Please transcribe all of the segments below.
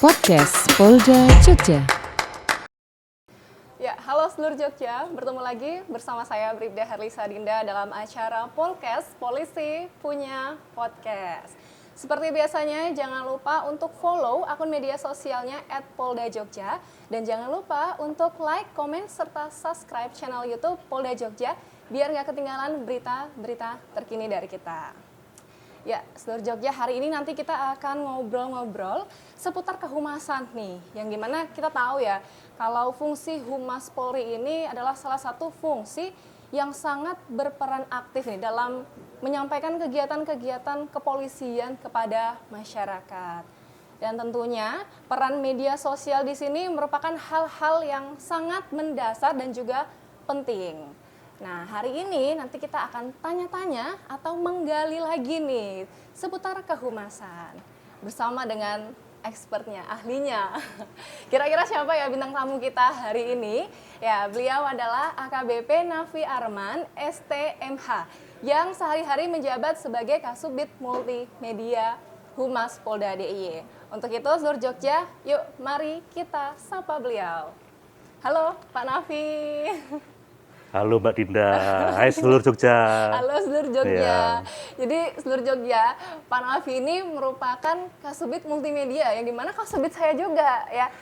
Podcast Polda Jogja. Ya, halo seluruh Jogja, bertemu lagi bersama saya Bribda Herlisa Dinda dalam acara Polcast Polisi Punya Podcast. Seperti biasanya, jangan lupa untuk follow akun media sosialnya @poldajogja dan jangan lupa untuk like, komen, serta subscribe channel YouTube Polda Jogja biar nggak ketinggalan berita-berita terkini dari kita. Ya, seluruh Jogja, hari ini nanti kita akan ngobrol-ngobrol seputar kehumasan nih, yang dimana kita tahu ya, kalau fungsi Humas Polri ini adalah salah satu fungsi yang sangat berperan aktif nih dalam menyampaikan kegiatan-kegiatan kepolisian kepada masyarakat. Dan tentunya peran media sosial di sini merupakan hal-hal yang sangat mendasar dan juga penting. Nah, hari ini nanti kita akan tanya-tanya atau menggali lagi nih seputar kehumasan bersama dengan expertnya, ahlinya. Kira-kira siapa ya bintang tamu kita hari ini? Ya, beliau adalah AKBP Nafi Arman, STMH, yang sehari-hari menjabat sebagai Kasubdit Multimedia Humas Polda DIY. Untuk itu, seluruh Jogja, yuk mari kita sapa beliau. Halo, Pak Nafi. Halo Mbak Dinda, hai seluruh Jogja. Halo seluruh Jogja. Ya. Jadi seluruh Jogja, Pak Nafi ini merupakan Kasubdit Multimedia, yang dimana Kasubdit saya juga ya.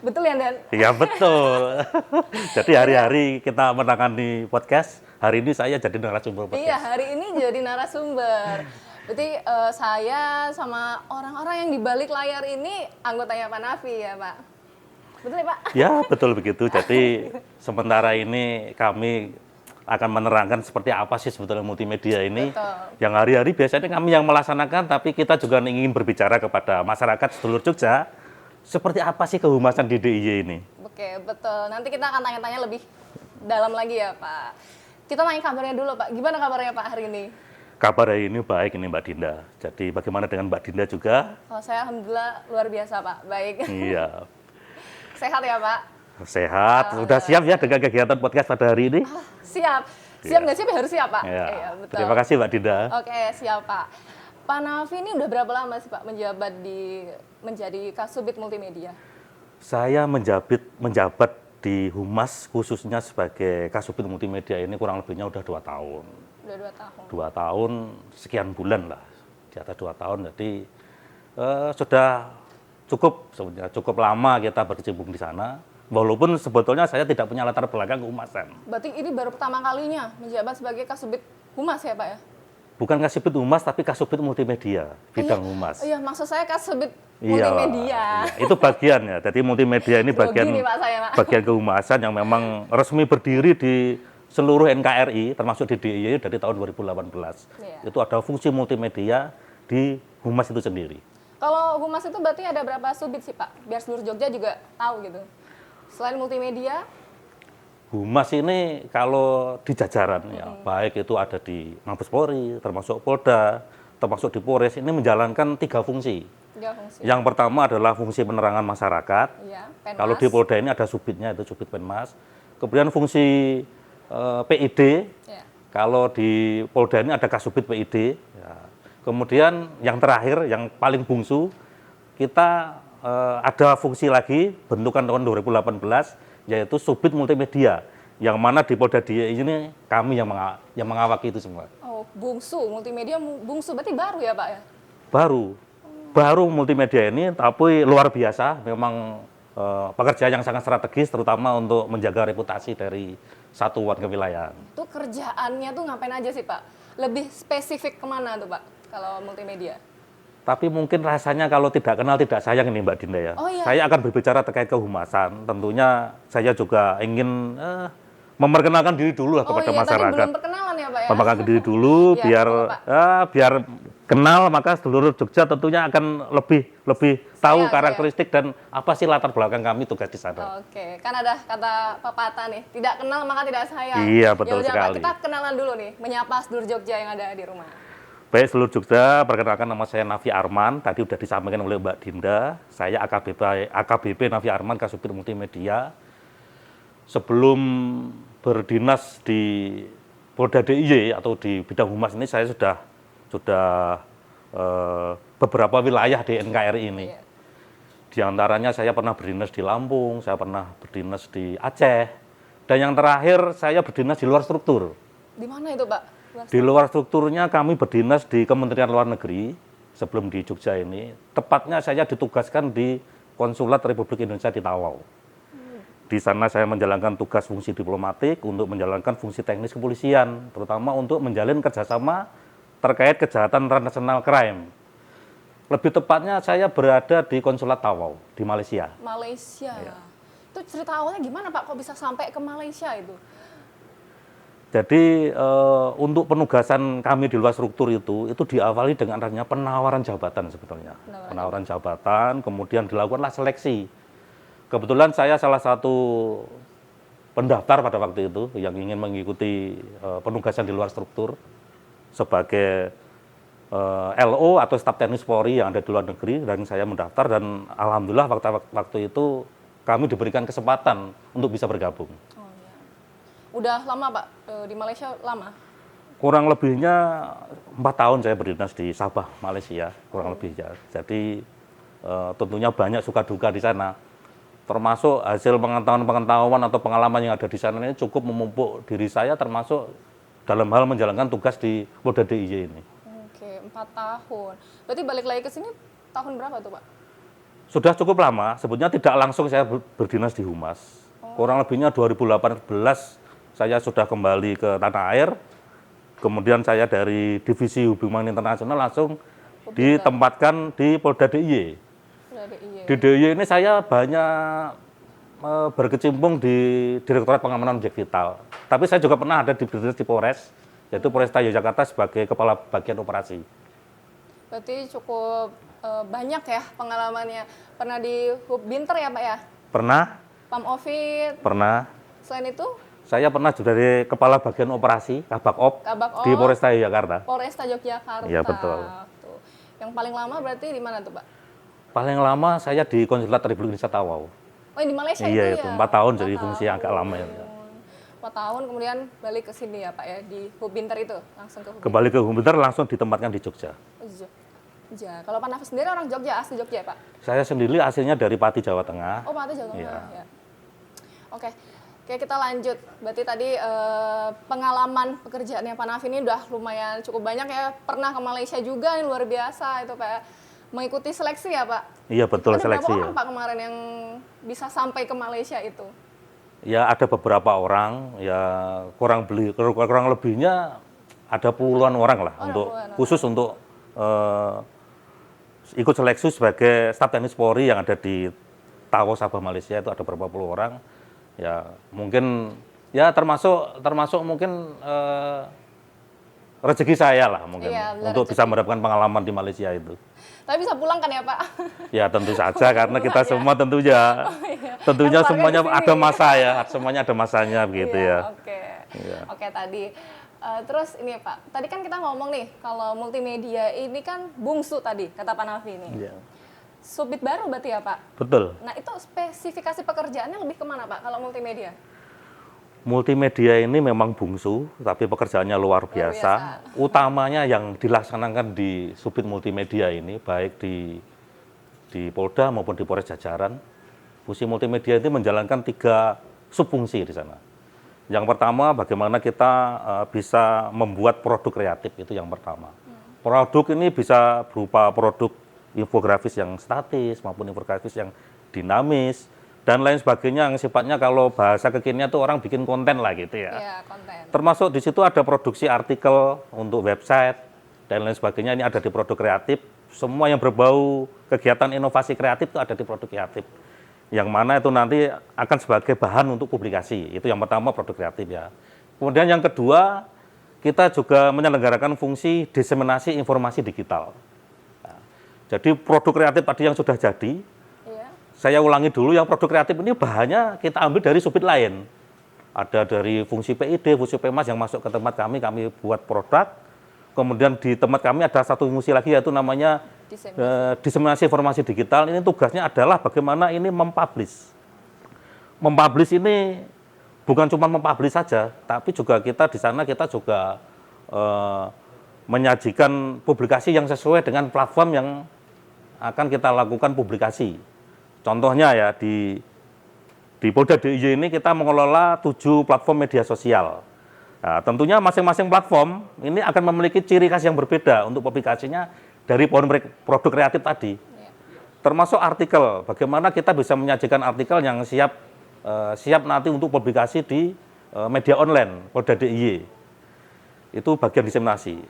Betul ya, Dan? Ya betul. Jadi hari-hari kita menangani podcast, hari ini saya jadi narasumber podcast. Iya, hari ini jadi narasumber. Berarti saya sama orang-orang yang di balik layar ini anggotanya Pak Nafi ya, Pak? Betul ya, Pak? Ya betul begitu, jadi sementara ini kami akan menerangkan seperti apa sih sebetulnya multimedia ini. Betul. Yang hari-hari biasanya kami yang melaksanakan, tapi kita juga ingin berbicara kepada masyarakat seluruh Jogja, seperti apa sih kehumasan di DIY ini. Oke, betul. Nanti kita akan tanya-tanya lebih dalam lagi ya, Pak. Kita tanya kabarnya dulu, Pak. Gimana kabarnya, Pak, hari ini? Kabar hari ini baik ini Mbak Dinda. Jadi bagaimana dengan Mbak Dinda juga? Kalau saya alhamdulillah luar biasa, Pak. Baik. Iya. Sehat ya, Pak? Sehat, sudah siap ya dengan kegiatan podcast pada hari ini? Siap. Siap Iya. nggak siap ya harus siap, Pak? Ya. Iya, betul. Terima kasih Mbak Dinda. Oke, siap, Pak. Pak Nafi ini udah berapa lama sih, Pak, menjadi Kasubdit Multimedia? Saya menjabat di Humas khususnya sebagai Kasubdit Multimedia ini kurang lebihnya udah 2 tahun. Udah 2 tahun. 2 tahun sekian bulan lah, di atas 2 tahun. Jadi sudah cukup lama kita berkecimpung di sana. Walaupun sebetulnya saya tidak punya latar belakang kehumasan. Berarti ini baru pertama kalinya menjabat sebagai Kasubdit Humas ya, Pak ya? Bukan Kasubdit Humas, tapi Kasubdit Multimedia, bidang humas. Iya, maksud saya Kasubdit Iya, Multimedia. itu bagian ya. Jadi multimedia ini bagian Grogi nih, Pak, saya, Pak. bagian kehumasan yang memang resmi berdiri di seluruh NKRI, termasuk di DIY dari tahun 2018. Iya. Itu ada fungsi multimedia di humas itu sendiri. Kalau Humas itu berarti ada berapa subdit sih, Pak? Biar seluruh Jogja juga tahu gitu. Selain multimedia, Humas ini kalau di jajaran ya, baik itu ada di Mabes Polri, termasuk Polda, termasuk di Polres, ini menjalankan 3 fungsi. 3 fungsi. Yang pertama adalah fungsi penerangan masyarakat. Iya, Penmas. Kalau di Polda ini ada subditnya, itu Subdit Penmas. Kemudian fungsi PID, Iya. kalau di Polda ini ada Kasubdit PID. Ya. Kemudian yang terakhir, yang paling bungsu, kita ada fungsi lagi, bentukan tahun 2018, yaitu Subdit Multimedia. Yang mana di Polda DIY ini kami yang mengawaki itu semua. Oh, bungsu, multimedia bungsu, berarti baru ya, Pak ya? Baru multimedia ini, tapi luar biasa, memang pekerjaan yang sangat strategis, terutama untuk menjaga reputasi dari satuan kewilayahan. Itu kerjaannya tuh ngapain aja sih, Pak? Lebih spesifik kemana tuh, Pak, kalau multimedia? Tapi mungkin rasanya kalau tidak kenal tidak sayang ini Mbak Dinda ya. Oh, iya. Saya akan berbicara terkait kehumasan. Tentunya saya juga ingin memperkenalkan diri dulu lah kepada iya, masyarakat. tadi belum perkenalan ya, Pak ya? Memperkenalkan diri dulu Iya, biar apa, biar kenal, maka seluruh Jogja tentunya akan lebih tahu Saya. karakteristik dan apa sih latar belakang kami tugas di sana. Oke, kan ada kata pepatah nih, tidak kenal maka tidak sayang. Iya, betul Yaudah, Pak, sekali. kita kenalan dulu nih, menyapa seluruh Jogja yang ada di rumah. Baik seluruh Jogja, perkenalkan nama saya Nafi Arman, tadi sudah disampaikan oleh Mbak Dinda, saya AKBP Nafi Arman, Kasubdit Multimedia. Sebelum berdinas di Polda DIY atau di bidang humas ini, saya sudah beberapa wilayah di NKRI ini. Iya. Di antaranya saya pernah berdinas di Lampung, saya pernah berdinas di Aceh, dan yang terakhir saya berdinas di luar struktur. Di mana itu, Pak? Di luar strukturnya kami berdinas di Kementerian Luar Negeri, sebelum di Jogja ini. Tepatnya saya ditugaskan di Konsulat Republik Indonesia di Tawau. Di sana saya menjalankan tugas fungsi diplomatik untuk menjalankan fungsi teknis kepolisian, terutama untuk menjalin kerjasama terkait kejahatan transnational crime. Lebih tepatnya saya berada di Konsulat Tawau di Malaysia. Malaysia. Iya. Itu cerita awalnya gimana, Pak? Kok bisa sampai ke Malaysia itu? Jadi untuk penugasan kami di luar struktur itu diawali dengan adanya penawaran jabatan sebetulnya. Penawaran jabatan, kemudian dilakukanlah seleksi. Kebetulan saya salah satu pendaftar pada waktu itu yang ingin mengikuti penugasan di luar struktur sebagai LO atau staf teknis Polri yang ada di luar negeri, dan saya mendaftar, dan alhamdulillah waktu itu kami diberikan kesempatan untuk bisa bergabung. Oh, iya. Udah lama, Pak, di Malaysia lama? Kurang lebihnya 4 tahun saya berdinas di Sabah, Malaysia, kurang lebihnya. Jadi tentunya banyak suka duka di sana. Termasuk hasil pengetahuan atau pengalaman yang ada di sana ini cukup memupuk diri saya, termasuk dalam hal menjalankan tugas di Polda DIY ini. Oke, 4 tahun. Berarti balik lagi ke sini tahun berapa tuh, Pak? Sudah cukup lama, sebetulnya tidak langsung saya berdinas di Humas. Kurang lebihnya 2018 saya sudah kembali ke tanah air. Kemudian saya dari Divisi Hubungan Internasional langsung ditempatkan di Polda DIY. Di DIY ini saya banyak berkecimpung di Direktorat Pengamanan Objek Vital. Tapi saya juga pernah ada di Polres, yaitu Polresta Yogyakarta sebagai Kepala Bagian Operasi. Berarti cukup banyak ya pengalamannya. Pernah di Hub Binter ya, Pak ya? Pernah. Pam Ovid. Pernah. Selain itu? Saya pernah juga dari Kepala Bagian Operasi, Kabak-Op, di Polresta Yogyakarta. Polresta Yogyakarta. Iya, betul. Tuh. Yang paling lama berarti di mana tuh, Pak? Paling lama saya di Konsulat Republik Indonesia Tawau. Oh, di Malaysia iya, itu ya? ya? 4 tahun jadi fungsi yang agak lama ya. 4 tahun kemudian balik ke sini ya, Pak ya, di Hub Binter itu, langsung ke Hub Binter. Kembali ke Hub Binter langsung ditempatkan di Jogja. Jogja. Kalau Pak Nafis sendiri orang Jogja, asli Jogja ya, Pak? Saya sendiri aslinya dari Pati, Jawa Tengah. Oh, Pati, Jawa Tengah. Iya. Ya. Oke, kita lanjut. Berarti tadi pengalaman pekerjaannya Pak Nafis ini udah lumayan cukup banyak ya. Pernah ke Malaysia juga, ini luar biasa itu, Pak. Mengikuti seleksi ya, Pak? Iya, betul, ada seleksi. Ada berapa orang, ya. Pak, kemarin yang bisa sampai ke Malaysia itu? Ya, ada beberapa orang, ya kurang lebihnya ada puluhan orang lah, khusus untuk ikut seleksi sebagai staf teknis Polri yang ada di Tawau, Sabah, Malaysia, itu ada beberapa puluh orang. Ya, mungkin ya termasuk mungkin rezeki saya lah mungkin, iya, untuk bisa mendapatkan pengalaman di Malaysia itu. Tapi bisa pulang kan ya, Pak? Ya tentu saja, karena kita semua tentunya semuanya ada masa ya, semuanya ada masanya begitu ya. Oke. Iya. Oke, tadi. Terus ini Pak, tadi kan kita ngomong nih, kalau multimedia ini kan bungsu tadi, kata Pak Nafi ini. Iya. Subit baru berarti ya, Pak? Betul. Nah, itu spesifikasi pekerjaannya lebih kemana, Pak, kalau multimedia? Multimedia ini memang bungsu, tapi pekerjaannya luar biasa. Utamanya yang dilaksanakan di Subit Multimedia ini, baik di Polda maupun di Polres jajaran. Fungsi multimedia itu menjalankan 3 subfungsi di sana. Yang pertama, bagaimana kita bisa membuat produk kreatif, itu yang pertama. Produk ini bisa berupa produk infografis yang statis maupun infografis yang dinamis, dan lain sebagainya yang sifatnya kalau bahasa kekinian tuh orang bikin konten lah gitu ya. Iya, konten. Termasuk di situ ada produksi artikel untuk website dan lain sebagainya, ini ada di produk kreatif. Semua yang berbau kegiatan inovasi kreatif itu ada di produk kreatif. Yang mana itu nanti akan sebagai bahan untuk publikasi. Itu yang pertama, produk kreatif ya. Kemudian yang kedua, kita juga menyelenggarakan fungsi diseminasi informasi digital. Nah, jadi produk kreatif tadi yang sudah jadi, saya ulangi dulu, yang produk kreatif ini bahannya kita ambil dari subit lain. Ada dari fungsi PID, fungsi PEMAS yang masuk ke tempat kami buat produk. Kemudian di tempat kami ada satu fungsi lagi, yaitu namanya diseminasi informasi digital. Ini tugasnya adalah bagaimana ini mempublish. Mempublish ini bukan cuma mempublish saja, tapi juga kita di sana kita juga menyajikan publikasi yang sesuai dengan platform yang akan kita lakukan publikasi. Contohnya ya di Polda DIY ini kita mengelola 7 platform media sosial. Nah, tentunya masing-masing platform ini akan memiliki ciri khas yang berbeda untuk publikasinya dari produk kreatif tadi. Termasuk artikel, bagaimana kita bisa menyajikan artikel yang siap nanti untuk publikasi di media online Polda DIY. Itu bagian diseminasi.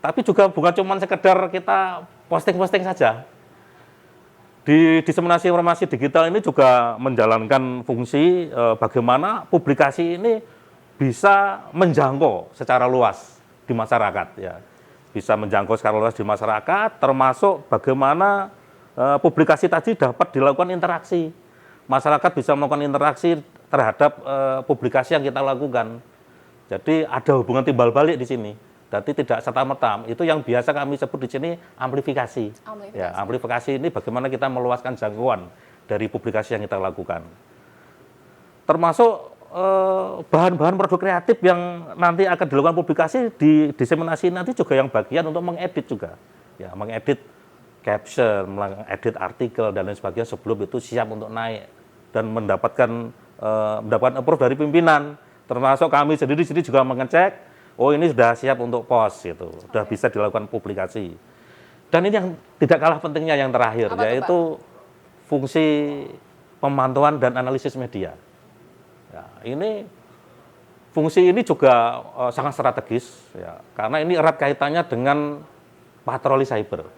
Tapi juga bukan cuma sekedar kita posting-posting saja. Di diseminasi informasi digital ini juga menjalankan fungsi bagaimana publikasi ini bisa menjangkau secara luas di masyarakat, ya. Bisa menjangkau secara luas di masyarakat, termasuk bagaimana publikasi tadi dapat dilakukan interaksi. Masyarakat bisa melakukan interaksi terhadap publikasi yang kita lakukan. Jadi ada hubungan timbal balik di sini. Jadi tidak serta-merta. Itu yang biasa kami sebut di sini amplifikasi. Ya, amplifikasi ini bagaimana kita meluaskan jangkauan dari publikasi yang kita lakukan. Termasuk bahan-bahan produk kreatif yang nanti akan dilakukan publikasi di diseminasi nanti juga yang bagian untuk mengedit juga. Ya, mengedit caption, mengedit artikel dan lain sebagainya sebelum itu siap untuk naik dan mendapatkan approve dari pimpinan. Termasuk kami sendiri juga mengecek, oh ini sudah siap untuk post gitu, sudah bisa dilakukan publikasi. Dan ini yang tidak kalah pentingnya yang terakhir, yaitu fungsi pemantauan dan analisis media. Ya, ini fungsi ini juga sangat strategis, ya, karena ini erat kaitannya dengan patroli cyber.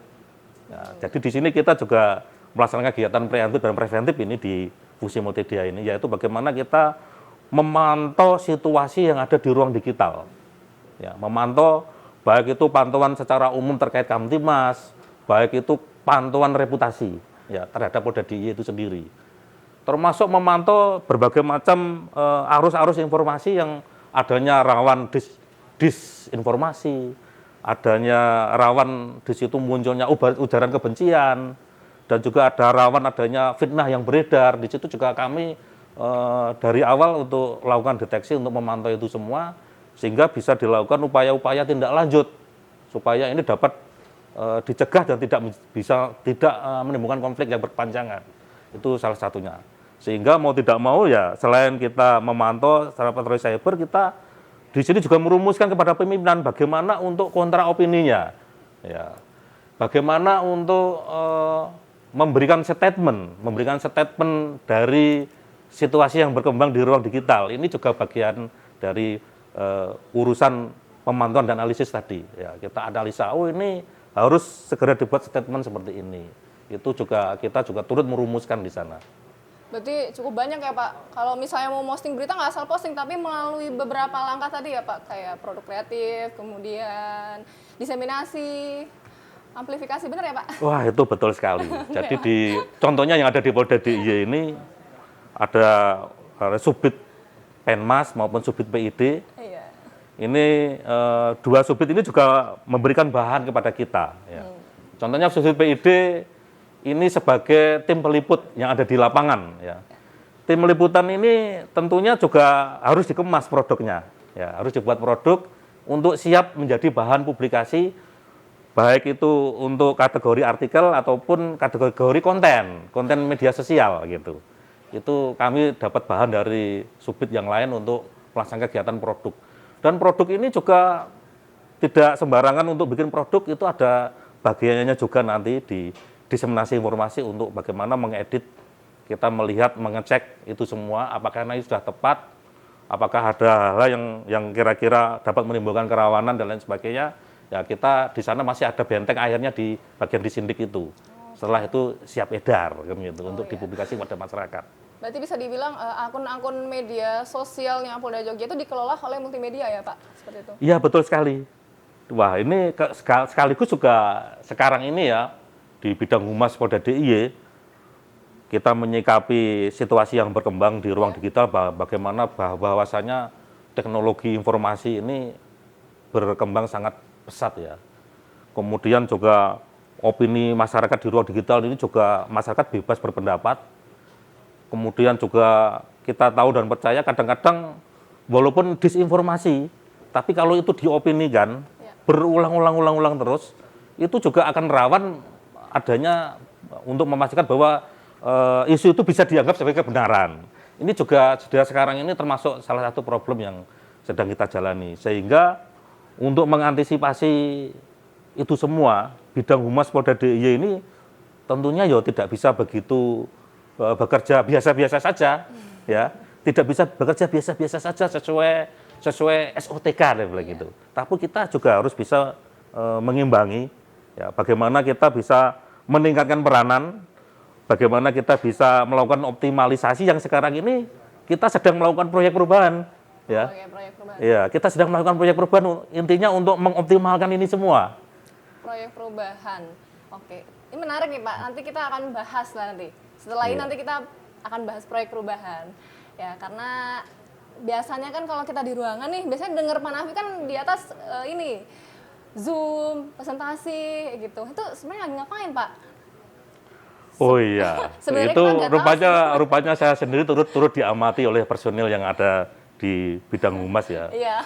Ya, jadi di sini kita juga melaksanakan kegiatan preemptif dan preventif ini di fungsi multimedia ini, yaitu bagaimana kita memantau situasi yang ada di ruang digital. Ya, memantau baik itu pantauan secara umum terkait Kamtimas, baik itu pantauan reputasi ya terhadap Polda DIY itu sendiri. Termasuk memantau berbagai macam arus-arus informasi yang adanya rawan disinformasi, adanya rawan di situ munculnya ujaran kebencian, dan juga ada rawan adanya fitnah yang beredar. Di situ juga kami dari awal untuk melakukan deteksi untuk memantau itu semua, sehingga bisa dilakukan upaya-upaya tindak lanjut supaya ini dapat dicegah dan tidak menimbulkan konflik yang berkepanjangan. Itu salah satunya. Sehingga mau tidak mau ya selain kita memantau secara patroli cyber, kita di sini juga merumuskan kepada pimpinan bagaimana untuk kontra opininya. Ya. Bagaimana untuk memberikan statement dari situasi yang berkembang di ruang digital. Ini juga bagian dari urusan pemantauan dan analisis tadi. Ya, kita analisa, oh ini harus segera dibuat statement seperti ini. Itu juga kita juga turut merumuskan di sana. Berarti cukup banyak ya Pak. Kalau misalnya mau posting berita nggak asal posting, tapi melalui beberapa langkah tadi ya Pak, kayak produk kreatif, kemudian diseminasi, amplifikasi, benar ya Pak? Wah itu betul sekali. Jadi contohnya yang ada di Polda DIY ini ada subdit Penmas maupun subdit PID. Iya. Ini dua subdit ini juga memberikan bahan kepada kita. Ya. Contohnya subdit PID ini sebagai tim peliput yang ada di lapangan. Ya. Tim liputan ini tentunya juga harus dikemas produknya. Ya, harus dibuat produk untuk siap menjadi bahan publikasi, baik itu untuk kategori artikel ataupun kategori konten media sosial gitu. Itu kami dapat bahan dari subdit yang lain untuk melaksanakan kegiatan produk. Dan produk ini juga tidak sembarangan untuk bikin produk, itu ada bagiannya juga nanti di diseminasi informasi untuk bagaimana mengedit, kita melihat, mengecek itu semua, apakah ini sudah tepat, apakah ada hal yang kira-kira dapat menimbulkan kerawanan dan lain sebagainya. Ya kita di sana masih ada benteng akhirnya di bagian disindik itu. Setelah itu siap edar gitu, untuk dipublikasi pada masyarakat. Berarti bisa dibilang akun-akun media sosialnya Polda Jogja itu dikelola oleh multimedia ya Pak? Seperti itu? Iya betul sekali. Wah ini sekaligus juga sekarang ini ya, di bidang humas Polda DIY, kita menyikapi situasi yang berkembang di ruang digital, bagaimana bahwasanya teknologi informasi ini berkembang sangat pesat ya. Kemudian juga opini masyarakat di ruang digital ini juga masyarakat bebas berpendapat. Kemudian juga kita tahu dan percaya kadang-kadang walaupun disinformasi, tapi kalau itu diopinikan berulang-ulang terus, itu juga akan rawan adanya untuk memastikan bahwa isu itu bisa dianggap sebagai kebenaran. Ini juga sudah sekarang ini termasuk salah satu problem yang sedang kita jalani. Sehingga untuk mengantisipasi itu semua, bidang humas Polda DIY ini tentunya ya tidak bisa begitu bekerja biasa-biasa saja, ya. Tidak bisa bekerja biasa-biasa saja sesuai SOTK gitu. Tapi kita juga harus bisa mengimbangi, ya, bagaimana kita bisa meningkatkan peranan, bagaimana kita bisa melakukan optimalisasi yang sekarang ini kita sedang melakukan proyek perubahan, ya. Proyek perubahan. Ya, kita sedang melakukan proyek perubahan intinya untuk mengoptimalkan ini semua. Proyek perubahan. Oke. Ini menarik nih Pak. Nanti kita akan bahas lah nanti. Setelah ini nanti kita akan bahas proyek perubahan. Ya, karena biasanya kan kalau kita di ruangan nih, biasanya dengar Pak Nafi kan di atas ini Zoom, presentasi gitu. Itu sebenarnya lagi ngapain, Pak? Oh iya, itu rupanya saya sendiri turut diamati oleh personil yang ada di bidang humas ya. Iya.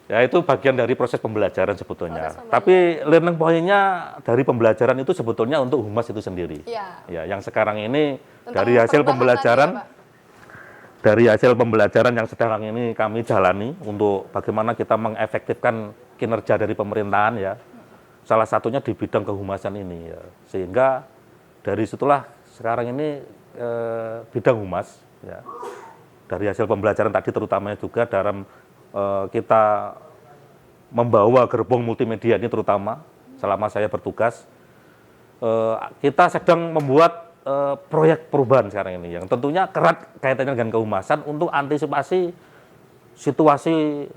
Ya itu bagian dari proses pembelajaran sebetulnya. Tapi learning point-nya dari pembelajaran itu sebetulnya untuk humas itu sendiri. Iya. Ya, yang sekarang ini Tentang dari hasil pembelajaran, tadi, ya, Pak? dari hasil pembelajaran yang sekarang ini kami jalani untuk bagaimana kita mengefektifkan kinerja dari pemerintahan ya. Salah satunya di bidang kehumasan ini ya. Sehingga dari situlah sekarang ini bidang humas ya. Dari hasil pembelajaran tadi terutamanya juga dalam kita membawa gerbong multimedia ini terutama selama saya bertugas, kita sedang membuat proyek perubahan sekarang ini yang tentunya erat kaitannya dengan kehumasan untuk antisipasi situasi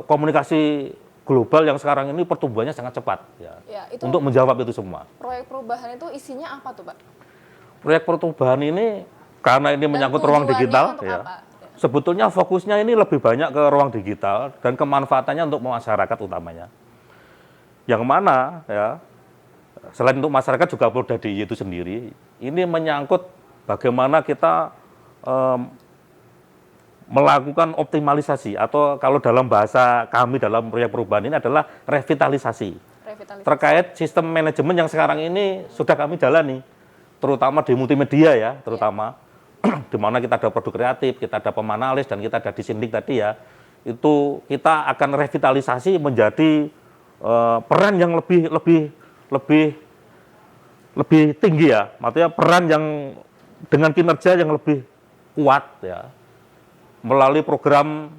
komunikasi global yang sekarang ini pertumbuhannya sangat cepat ya, itu untuk menjawab itu semua. Proyek perubahan itu isinya apa tuh Pak? Proyek perubahan ini karena ini menyangkut ruang digital ya. Sebetulnya fokusnya ini lebih banyak ke ruang digital dan kemanfaatannya untuk masyarakat utamanya. Yang mana ya, selain untuk masyarakat juga Polda DIY itu sendiri, ini menyangkut bagaimana kita melakukan optimalisasi atau kalau dalam bahasa kami dalam proyek perubahan ini adalah revitalisasi. Terkait sistem manajemen yang sekarang ini sudah kami jalani, terutama di multimedia ya, terutama. Di mana kita ada produk kreatif, kita ada pemanalis, dan kita ada disindik tadi ya, itu kita akan revitalisasi menjadi peran yang lebih tinggi ya, maksudnya peran yang dengan kinerja yang lebih kuat ya, melalui program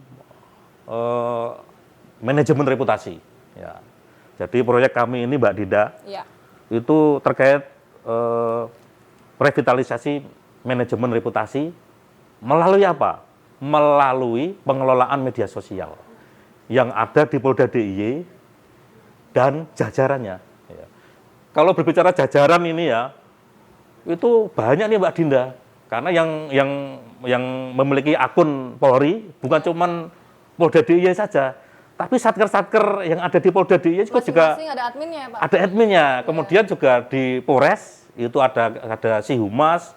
manajemen reputasi. Ya. Jadi proyek kami ini Mbak Dinda itu terkait revitalisasi manajemen reputasi melalui apa? Melalui pengelolaan media sosial yang ada di Polda DIY dan jajarannya. Ya. Kalau berbicara jajaran ini ya, itu banyak nih Mbak Dinda. Karena yang memiliki akun Polri bukan cuman Polda DIY saja, tapi satker-satker yang ada di Polda DIY juga ada adminnya ya Pak? Ada adminnya. Kemudian juga di Polres itu ada si humas,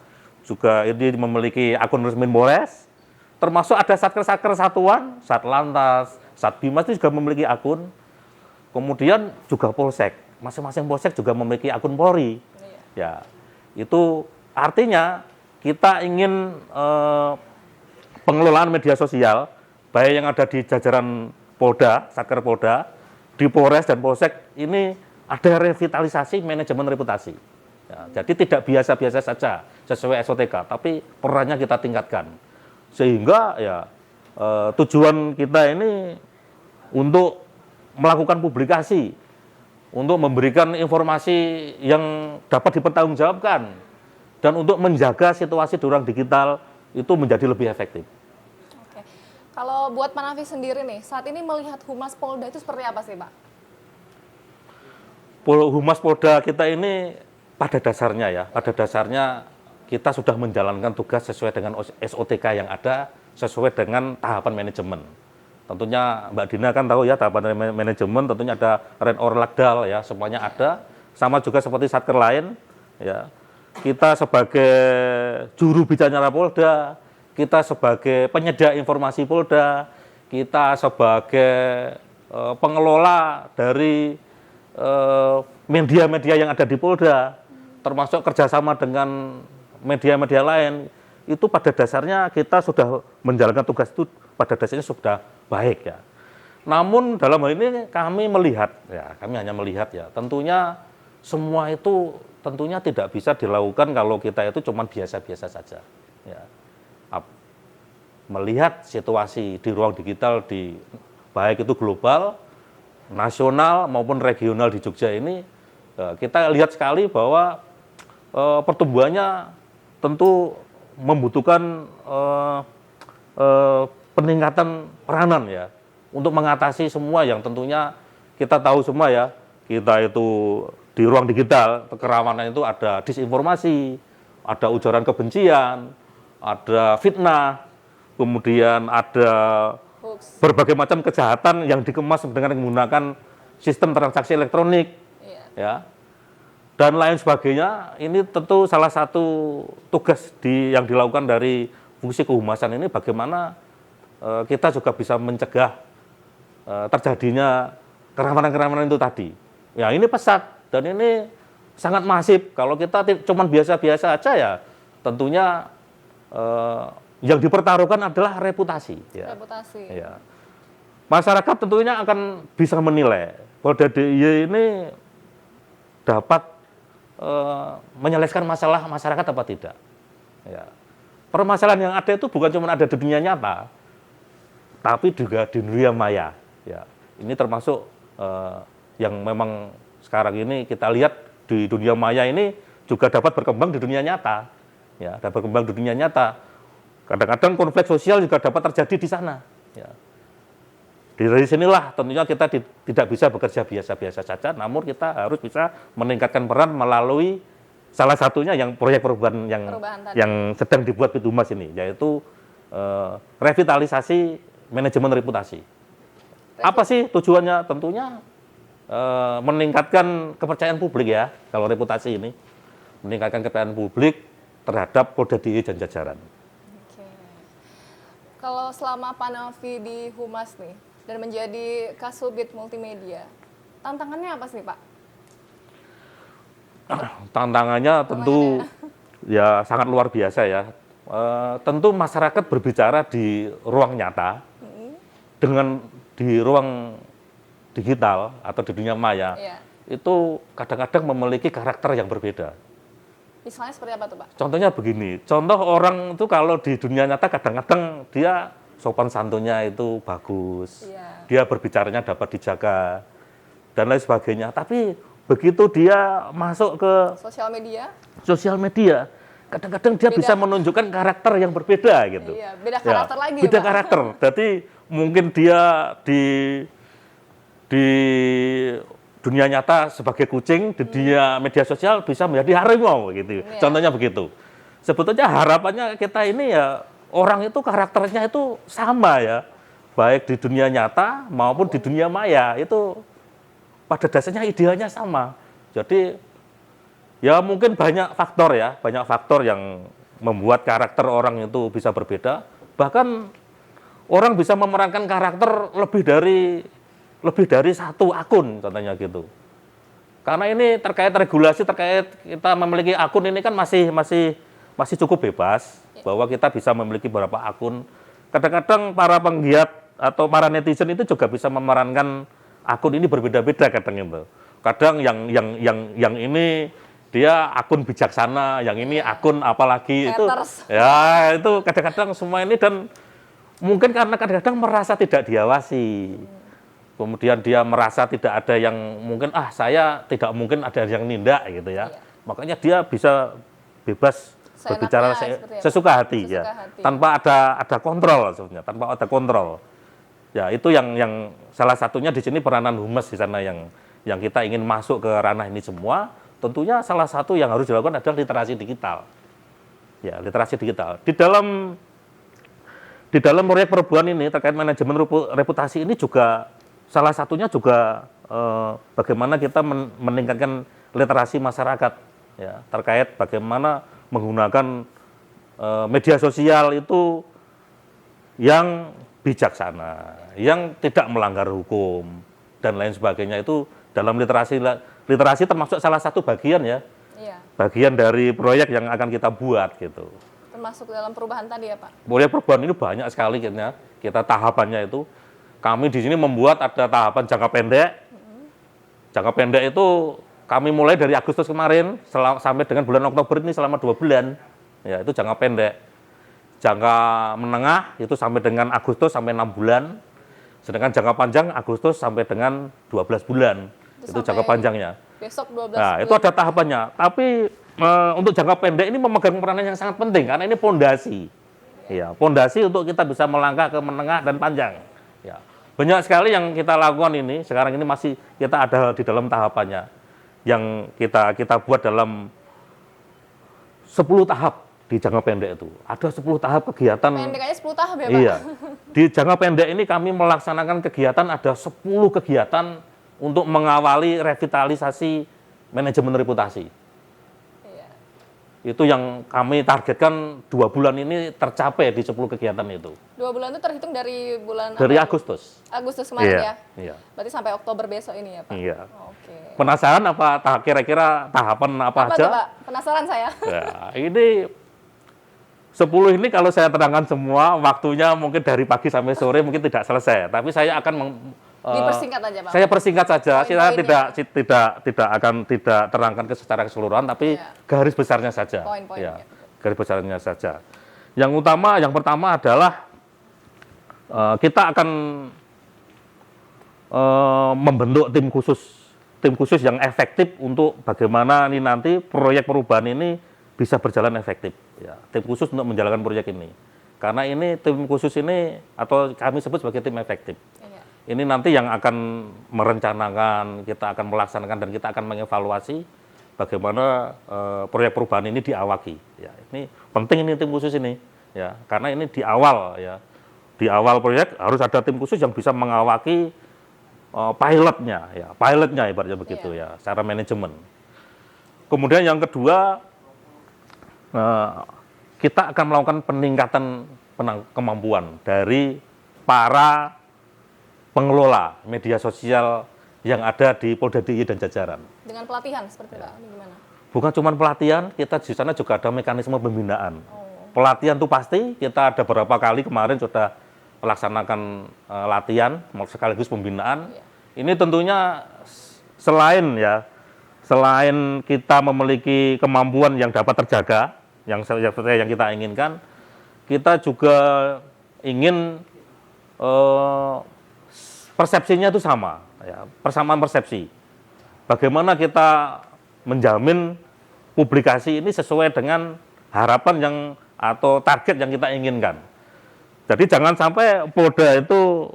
juga ini memiliki akun resmi Polres, termasuk ada satker-satker satuan, Satlantas, Satbimas itu juga memiliki akun. Kemudian juga Polsek, masing-masing Polsek juga memiliki akun Polri. Ya, itu artinya kita ingin pengelolaan media sosial, baik yang ada di jajaran Polda, Satker Polda, di Polres dan Polsek ini ada revitalisasi manajemen reputasi. Ya, jadi tidak biasa-biasa saja sesuai SOTK, tapi perannya kita tingkatkan. Sehingga ya tujuan kita ini untuk melakukan publikasi, untuk memberikan informasi yang dapat dipertanggungjawabkan, dan untuk menjaga situasi di ruang digital itu menjadi lebih efektif. Oke. Kalau buat Pak Nafi sendiri nih, saat ini melihat Humas Polda itu seperti apa sih Pak? Humas Polda kita ini pada dasarnya kita sudah menjalankan tugas sesuai dengan SOTK yang ada, sesuai dengan tahapan manajemen. Tentunya Mbak Dina kan tahu ya tahapan manajemen, tentunya ada Ren or Lagdal ya, semuanya ada. Sama juga seperti satker lain ya. Kita sebagai juru bicara Polda, kita sebagai penyedia informasi Polda, kita sebagai pengelola dari media-media yang ada di Polda, termasuk kerjasama dengan media-media lain itu pada dasarnya kita sudah menjalankan tugas itu pada dasarnya sudah baik ya. Namun dalam hal ini kami melihat ya, kami hanya melihat ya, tentunya semua itu tentunya tidak bisa dilakukan kalau kita itu cuma biasa-biasa saja ya. Melihat situasi di ruang digital di baik itu global, nasional maupun regional di Jogja ini, kita lihat sekali bahwa pertumbuhannya tentu membutuhkan peningkatan peranan ya untuk mengatasi semua yang tentunya kita tahu semua ya, kita itu di ruang digital kerawanan itu ada disinformasi, ada ujaran kebencian, ada fitnah, kemudian ada berbagai macam kejahatan yang dikemas dengan menggunakan sistem transaksi elektronik, ya, dan lain sebagainya. Ini tentu salah satu tugas yang dilakukan dari fungsi kehumasan ini, bagaimana kita juga bisa mencegah terjadinya keramanan-keramanan itu tadi. Ya, ini pesat dan ini sangat masif. Kalau kita cuma biasa-biasa aja ya, tentunya yang dipertaruhkan adalah reputasi. Ya. Reputasi. Ya. Masyarakat tentunya akan bisa menilai bahwa DIY ini dapat menyelesaikan masalah masyarakat apa tidak. Ya. Permasalahan yang ada itu bukan cuma ada di dunia nyata, tapi juga di dunia maya. Ya. Ini termasuk yang memang sekarang ini kita lihat di dunia maya ini juga dapat berkembang di dunia nyata. Ya, dapat berkembang di dunia nyata. Kadang-kadang konflik sosial juga dapat terjadi di sana. Ya. Dari sinilah tentunya kita tidak bisa bekerja biasa-biasa saja, namun kita harus bisa meningkatkan peran melalui salah satunya yang proyek perubahan yang sedang dibuat Pithumas ini, yaitu revitalisasi manajemen reputasi. Apa sih tujuannya? Tentunya meningkatkan kepercayaan publik ya, kalau reputasi ini. Meningkatkan kepercayaan publik terhadap Polda DIY dan jajaran. Kalau selama Pak Nafi di Humas nih dan menjadi Kasubit Multimedia, tantangannya apa sih Pak? Tantangannya tentu ya sangat luar biasa ya. Tentu masyarakat berbicara di ruang nyata dengan di ruang digital atau di dunia maya, itu kadang-kadang memiliki karakter yang berbeda. Misalnya seperti apa tuh Pak? Contohnya begini, contoh orang itu kalau di dunia nyata kadang-kadang dia sopan santunnya itu bagus, dia berbicaranya dapat dijaga, dan lain sebagainya. Tapi begitu dia masuk ke sosial media, kadang-kadang dia bisa menunjukkan karakter yang berbeda gitu. Iya, beda karakter ya, lagi. Beda karakter. Jadi mungkin dia di dunia nyata sebagai kucing, di dunia media sosial bisa menjadi harimau gitu. Contohnya begitu. Sebetulnya harapannya kita ini ya orang itu karakternya itu sama ya. Baik di dunia nyata maupun di dunia maya itu pada dasarnya idealnya sama. Jadi ya mungkin banyak faktor yang membuat karakter orang itu bisa berbeda. Bahkan orang bisa memerankan karakter lebih dari satu akun, contohnya gitu. Karena ini terkait regulasi, terkait kita memiliki akun ini kan masih cukup bebas, bahwa kita bisa memiliki beberapa akun. Kadang-kadang para penggiat atau para netizen itu juga bisa memerankan akun ini berbeda-beda kadang itu. Kadang yang ini dia akun bijaksana, yang ini akun apalagi itu. Ya, itu kadang-kadang semua ini, dan mungkin karena kadang-kadang merasa tidak diawasi. Kemudian dia merasa tidak ada yang mungkin, saya tidak mungkin ada yang nindak gitu ya. Makanya dia bisa bebas berbicara sesuka hati ya. Tanpa ada kontrol sebenarnya, tanpa ada kontrol. Ya, itu yang salah satunya di sini peranan humas di sana yang kita ingin masuk ke ranah ini semua. Tentunya salah satu yang harus dilakukan adalah literasi digital. Ya, literasi digital. Di dalam proyek perubahan ini terkait manajemen reputasi ini juga salah satunya juga bagaimana kita meningkatkan literasi masyarakat ya, terkait bagaimana menggunakan media sosial itu yang bijaksana, yang tidak melanggar hukum dan lain sebagainya. Itu dalam literasi termasuk salah satu bagian ya Iya. Bagian dari proyek yang akan kita buat gitu. Termasuk dalam perubahan tadi ya Pak? Proyek perubahan ini banyak sekali kita tahapannya itu. Kami di sini membuat ada tahapan jangka pendek. Jangka pendek itu kami mulai dari Agustus kemarin sampai dengan bulan Oktober ini selama 2 bulan. Ya, itu jangka pendek. Jangka menengah itu sampai dengan Agustus sampai 6 bulan. Sedangkan jangka panjang Agustus sampai dengan 12 bulan. Itu jangka panjangnya. Besok 12 Nah, bulan. itu ada tahapannya. Tapi untuk jangka pendek ini memegang peranan yang sangat penting karena ini pondasi. Ya, pondasi untuk kita bisa melangkah ke menengah dan panjang. Ya. Banyak sekali yang kita lakukan ini, sekarang ini masih kita ada di dalam tahapannya. Yang kita buat dalam 10 tahap di jangka pendek itu. Ada 10 tahap kegiatan. Pendek aja 10 tahap ya Pak? Iya. Di jangka pendek ini kami melaksanakan kegiatan, ada 10 kegiatan untuk mengawali revitalisasi manajemen reputasi. Iya. Itu yang kami targetkan 2 bulan ini tercapai di 10 kegiatan itu. 2 bulan itu terhitung dari bulan Dari apa? Agustus. Agustus kemarin ya? Iya. Berarti sampai Oktober besok ini ya Pak? Iya. Oke. Penasaran apa kira-kira tahapan apa Apa aja? tuh Pak? Penasaran saya? Nah, ini 10 ini kalau saya terangkan semua, waktunya mungkin dari pagi sampai sore mungkin tidak selesai. Tapi saya akan Dipersingkat aja Pak? saya persingkat saja. Saya Poin-poinnya. tidak terangkan secara keseluruhan, tapi Iya. garis besarnya saja. Poin-poinnya. Ya, garis besarnya saja. Yang pertama adalah kita akan membentuk tim khusus yang efektif untuk bagaimana ini nanti proyek perubahan ini bisa berjalan efektif. Ya, tim khusus untuk menjalankan proyek ini. Karena ini tim khusus ini atau kami sebut sebagai tim efektif. Iya. Ini nanti yang akan merencanakan, kita akan melaksanakan dan kita akan mengevaluasi bagaimana proyek perubahan ini diawaki. Ya, ini penting ini tim khusus ini. Ya, karena ini di awal ya. Di awal proyek harus ada tim khusus yang bisa mengawaki pilotnya ibaratnya begitu ya, secara manajemen. Kemudian yang kedua, kita akan melakukan peningkatan kemampuan dari para pengelola media sosial yang ada di Polda DIY dan jajaran. Dengan pelatihan seperti Pak? Ini gimana? Bukan cuma pelatihan, kita di sana juga ada mekanisme pembinaan. Pelatihan itu pasti, kita ada beberapa kali kemarin sudah melaksanakan latihan sekaligus pembinaan. Iya. Ini tentunya selain kita memiliki kemampuan yang dapat terjaga, yang kita inginkan, kita juga ingin persepsinya itu sama, ya, persamaan persepsi. Bagaimana kita menjamin publikasi ini sesuai dengan harapan yang atau target yang kita inginkan. Jadi jangan sampai Polda itu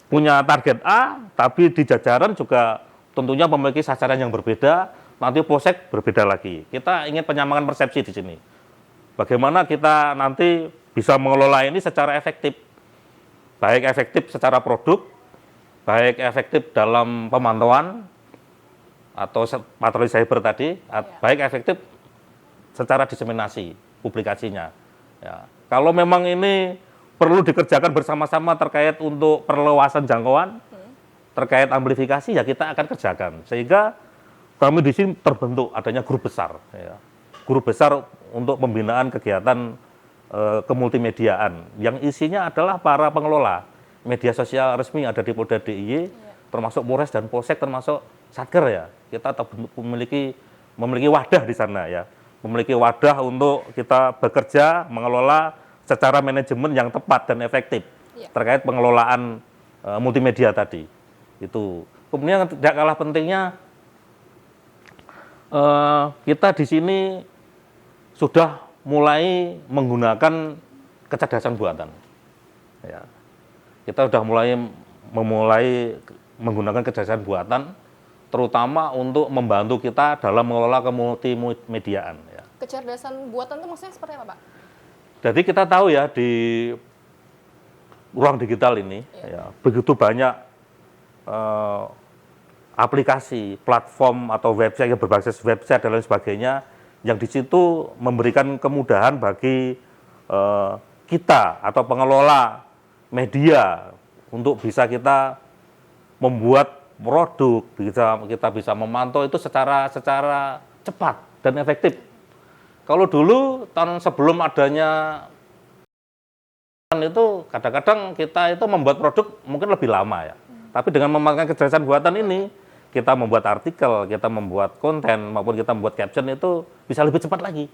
punya target A, tapi di jajaran juga tentunya memiliki sasaran yang berbeda, nanti Polsek berbeda lagi. Kita ingin penyamakan persepsi di sini. Bagaimana kita nanti bisa mengelola ini secara efektif. Baik efektif secara produk, baik efektif dalam pemantauan, atau patroli cyber tadi, baik efektif secara diseminasi publikasinya. Ya. Kalau memang ini perlu dikerjakan bersama-sama terkait untuk perluasan jangkauan, terkait amplifikasi, ya kita akan kerjakan. Sehingga kami di sini terbentuk adanya grup besar. Ya. Grup besar untuk pembinaan kegiatan kemultimediaan, yang isinya adalah para pengelola media sosial resmi ada di Polda DIY, termasuk Polres dan Polsek, termasuk Satker ya. Kita memiliki wadah di sana ya. Memiliki wadah untuk kita bekerja, mengelola secara manajemen yang tepat dan efektif terkait pengelolaan multimedia tadi. Itu. Kemudian yang tidak kalah pentingnya, kita di sini sudah mulai menggunakan kecerdasan buatan. Ya. Kita sudah mulai menggunakan kecerdasan buatan, terutama untuk membantu kita dalam mengelola kemultimediaan. Ya. Kecerdasan buatan itu maksudnya seperti apa Pak? Jadi kita tahu ya di ruang digital ini ya, begitu banyak aplikasi, platform atau website yang berbasis website dan lain sebagainya, yang di situ memberikan kemudahan bagi kita atau pengelola media untuk bisa kita membuat produk, kita bisa memantau itu secara cepat dan efektif. Kalau dulu tahun sebelum adanya itu kadang-kadang kita itu membuat produk mungkin lebih lama ya. Tapi dengan memakai kecerdasan buatan ini, kita membuat artikel, kita membuat konten maupun kita membuat caption itu bisa lebih cepat lagi.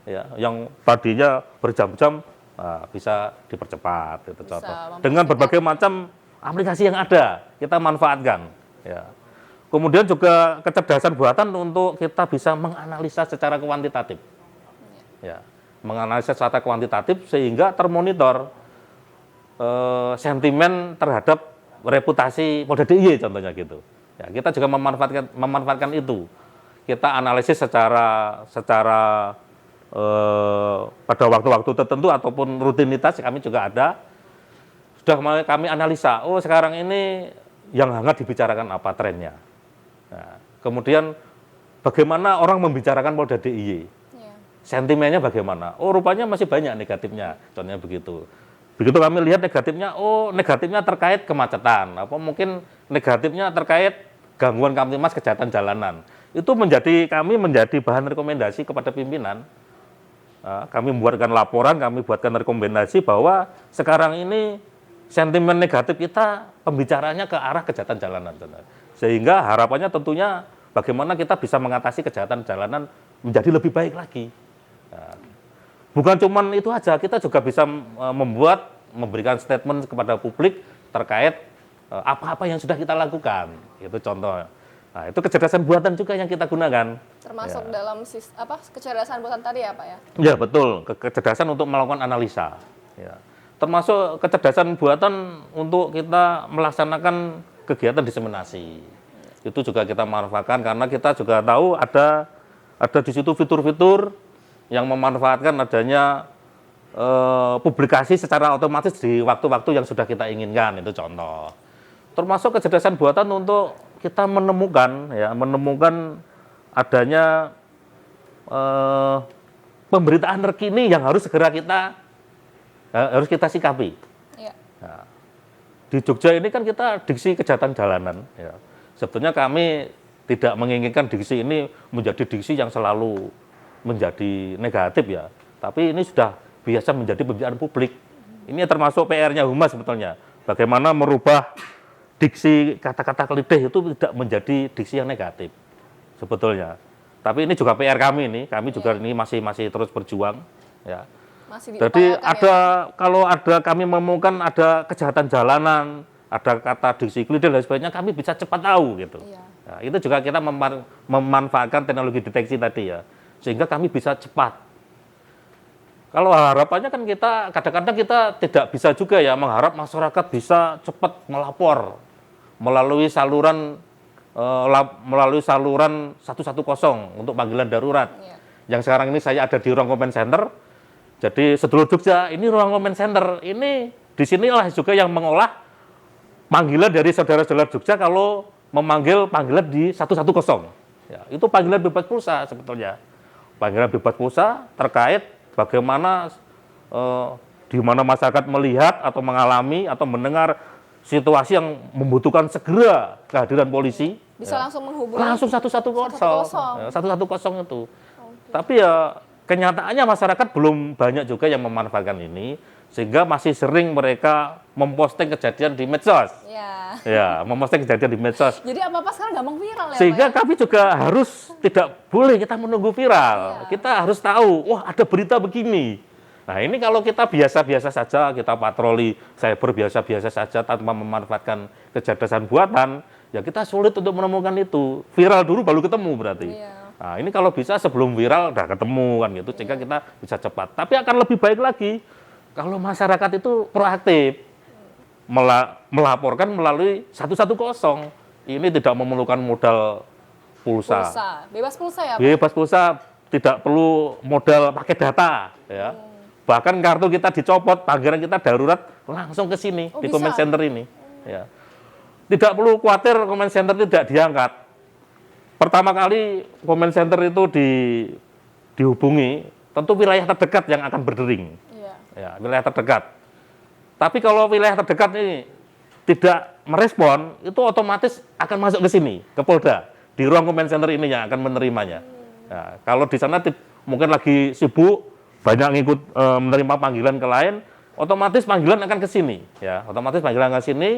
Ya, yang tadinya berjam-jam bisa dipercepat itu contoh. Dengan berbagai macam aplikasi yang ada, kita manfaatkan ya. Kemudian juga kecerdasan buatan untuk kita bisa menganalisa secara kuantitatif. Ya, menganalisa secara kuantitatif sehingga termonitor sentimen terhadap reputasi Polda DIY contohnya gitu. Ya, kita juga memanfaatkan itu. Kita analisis secara pada waktu-waktu tertentu ataupun rutinitas kami juga ada. Sudah kami analisa, oh sekarang ini yang hangat dibicarakan apa trennya. Nah, kemudian bagaimana orang membicarakan Polda DIY. Sentimennya bagaimana? Oh rupanya masih banyak negatifnya, contohnya begitu. Begitu kami lihat negatifnya, oh negatifnya terkait kemacetan, apa mungkin negatifnya terkait gangguan Kamtimas kejahatan jalanan. Itu kami menjadi bahan rekomendasi kepada pimpinan. Kami membuatkan laporan, kami buatkan rekomendasi bahwa sekarang ini sentimen negatif kita pembicaranya ke arah kejahatan jalanan. Sehingga harapannya tentunya bagaimana kita bisa mengatasi kejahatan jalanan menjadi lebih baik lagi. Bukan cuma itu aja, kita juga bisa memberikan statement kepada publik terkait apa-apa yang sudah kita lakukan. Itu contoh. Nah, itu kecerdasan buatan juga yang kita gunakan. Termasuk dalam kecerdasan buatan tadi ya Pak ya? Ya betul, kecerdasan untuk melakukan analisa. Ya. Termasuk kecerdasan buatan untuk kita melaksanakan kegiatan diseminasi. Itu juga kita manfaatkan karena kita juga tahu ada di situ fitur-fitur yang memanfaatkan adanya publikasi secara otomatis di waktu-waktu yang sudah kita inginkan, itu contoh. Termasuk kecerdasan buatan untuk kita menemukan adanya pemberitaan terkini yang harus segera kita sikapi. Ya. Nah, di Jogja ini kan kita diksi kejahatan jalanan. Ya. Sebetulnya kami tidak menginginkan diksi ini menjadi diksi yang selalu menjadi negatif ya, tapi ini sudah biasa menjadi pembicaraan publik. Ini termasuk PR-nya Humas sebetulnya. Bagaimana merubah diksi kata-kata kelitih itu tidak menjadi diksi yang negatif sebetulnya. Tapi ini juga PR kami juga ini masih terus berjuang ya. Jadi kalau kami menemukan ada kejahatan jalanan, ada kata diksi kelitih dan sebagainya, kami bisa cepat tahu gitu. Nah, itu juga kita memanfaatkan teknologi deteksi tadi ya. Sehingga kami bisa cepat. Kalau harapannya kan kita kadang-kadang kita tidak bisa juga ya mengharap masyarakat bisa cepat melapor melalui saluran 110 untuk panggilan darurat. Yang sekarang ini saya ada di ruang comment center. Jadi sedulur Jogja ini ruang comment center ini di sinilah juga yang mengolah panggilan dari saudara-saudara Jogja kalau memanggil panggilan di 110. Ya, itu panggilan bebas pulsa sebetulnya. Panggilan bebas pulsa terkait bagaimana di mana masyarakat melihat atau mengalami atau mendengar situasi yang membutuhkan segera kehadiran polisi. Bisa langsung menghubungi. Langsung 110. 110 itu. Okay. Tapi ya kenyataannya masyarakat belum banyak juga yang memanfaatkan ini. Sehingga masih sering mereka memposting kejadian di medsos. Ya, memposting kejadian di medsos. Jadi apa-apa sekarang gampang viral ya, sehingga Pak, kami juga harus tidak boleh kita menunggu viral. Kita harus tahu, wah ada berita begini. Nah ini kalau kita biasa-biasa saja, kita patroli cyber biasa-biasa saja tanpa memanfaatkan kecerdasan buatan, ya kita sulit untuk menemukan itu. Viral dulu baru ketemu berarti. Nah ini kalau bisa sebelum viral udah ketemu kan gitu, sehingga kita bisa cepat. Tapi akan lebih baik lagi kalau masyarakat itu proaktif, melaporkan melalui 110. Ini tidak memerlukan modal pulsa. Bebas pulsa ya Pak? Bebas pulsa, tidak perlu modal pakai data. Ya. Bahkan kartu kita dicopot, panggilan kita darurat, langsung ke sini, di comment center ini. Ya. Tidak perlu khawatir comment center tidak diangkat. Pertama kali comment center itu dihubungi, tentu wilayah terdekat yang akan berdering. Ya, wilayah terdekat. Tapi kalau wilayah terdekat ini tidak merespon, itu otomatis akan masuk ke sini, ke Polda. Di ruang comment center ini yang akan menerimanya. Nah, kalau di sana mungkin lagi sibuk, banyak ngikut menerima panggilan ke lain, otomatis panggilan akan ke sini, ya. Otomatis panggilan ke sini.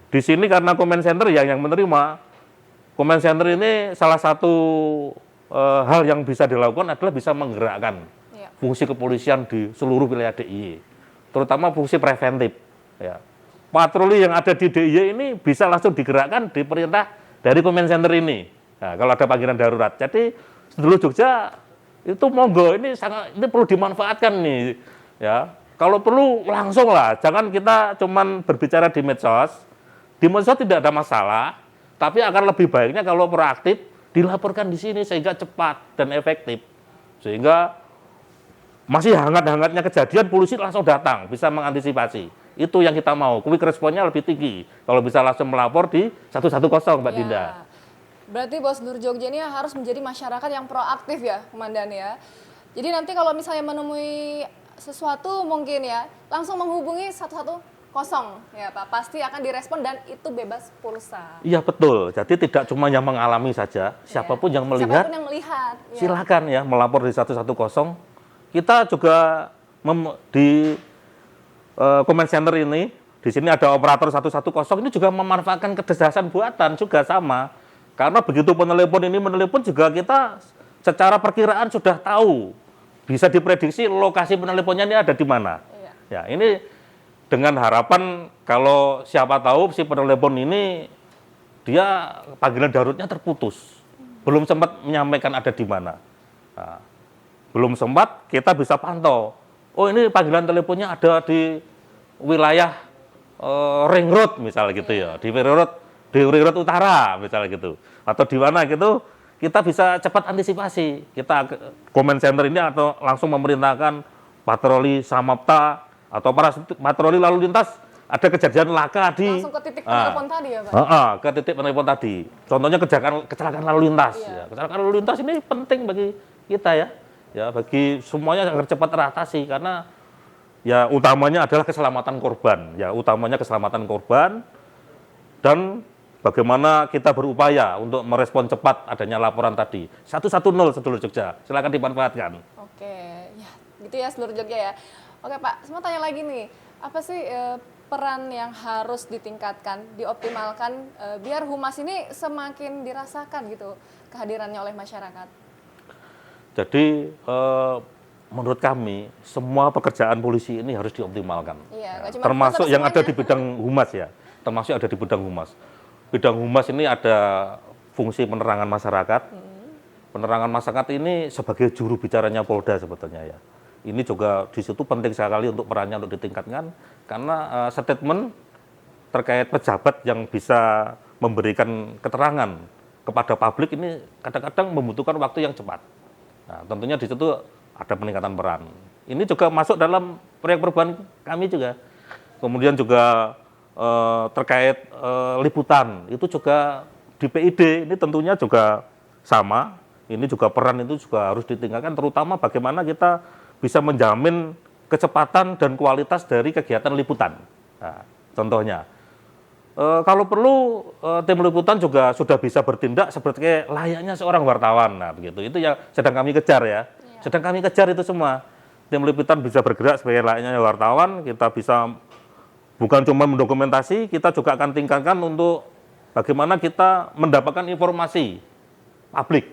Di sini karena comment center yang menerima, comment center ini salah satu hal yang bisa dilakukan adalah bisa menggerakkan fungsi kepolisian di seluruh wilayah DIY, terutama fungsi preventif. Ya. Patroli yang ada di DIY ini bisa langsung digerakkan di perintah dari comment center ini. Nah, kalau ada panggilan darurat. Jadi Sedulur Jogja itu monggo, ini perlu dimanfaatkan nih. Ya, kalau perlu langsung lah, jangan kita cuman berbicara di medsos. Di medsos tidak ada masalah, tapi akan lebih baiknya kalau proaktif dilaporkan di sini sehingga cepat dan efektif. Sehingga masih hangat-hangatnya kejadian, polisi langsung datang, bisa mengantisipasi. Itu yang kita mau, quick responnya lebih tinggi. Kalau bisa langsung melapor di 110, Mbak Dinda. Berarti Bos Nur Jogja ini harus menjadi masyarakat yang proaktif ya, Komandan ya. Jadi nanti kalau misalnya menemui sesuatu mungkin ya, langsung menghubungi 110 ya Pak, pasti akan direspon dan itu bebas pulsa. Iya betul, jadi tidak cuma yang mengalami saja, siapapun yang melihat, silakan ya melapor di 110. Kita juga di comment center ini, di sini ada operator 110 ini juga memanfaatkan kecerdasan buatan juga sama. Karena begitu penelepon ini menelepon juga kita secara perkiraan sudah tahu, bisa diprediksi lokasi peneleponnya ini ada di mana. Ya ini dengan harapan kalau siapa tahu si penelepon ini dia panggilan daruratnya terputus, belum sempat menyampaikan ada di mana. Nah, belum sempat kita bisa pantau. Oh ini panggilan teleponnya ada di wilayah Ring Road misalnya gitu ya, di Ring Road Utara misalnya gitu, atau di mana gitu, kita bisa cepat antisipasi. Kita comment center ini atau langsung memerintahkan patroli Samapta atau patroli lalu lintas, ada kejadian laka di langsung ke titik penelepon tadi ya Pak? Ke titik penelepon tadi. Contohnya kecelakaan lalu lintas. Ya. Kecelakaan lalu lintas ini penting bagi kita ya. Ya bagi semuanya agar cepat teratasi karena ya utamanya adalah keselamatan korban. Ya utamanya keselamatan korban dan bagaimana kita berupaya untuk merespon cepat adanya laporan tadi. 110 Sedulur Jogja. Silakan dimanfaatkan. Oke, ya gitu ya Sedulur Jogja ya. Oke Pak, semua tanya lagi nih, apa sih peran yang harus ditingkatkan, dioptimalkan biar humas ini semakin dirasakan gitu kehadirannya oleh masyarakat? Jadi menurut kami semua pekerjaan polisi ini harus dioptimalkan. Iya, ya, termasuk yang ada di bidang humas ya, termasuk ada di bidang humas. Bidang humas ini ada fungsi penerangan masyarakat. Penerangan masyarakat ini sebagai juru bicaranya Polda sebetulnya ya. Ini juga di situ penting sekali untuk perannya untuk ditingkatkan karena statement terkait pejabat yang bisa memberikan keterangan kepada publik ini kadang-kadang membutuhkan waktu yang cepat. Nah, tentunya di situ ada peningkatan peran. Ini juga masuk dalam proyek perubahan kami juga. Kemudian juga terkait liputan itu juga di PID ini tentunya juga sama. Ini juga peran itu juga harus ditingkatkan, terutama bagaimana kita bisa menjamin kecepatan dan kualitas dari kegiatan liputan. Nah, contohnya, kalau perlu tim liputan juga sudah bisa bertindak seperti layaknya seorang wartawan. Nah, begitu. Itu yang sedang kami kejar ya. Sedang kami kejar itu semua. Tim liputan bisa bergerak sebagai layaknya wartawan. Kita bisa bukan cuma mendokumentasi, kita juga akan tingkatkan untuk bagaimana kita mendapatkan informasi publik.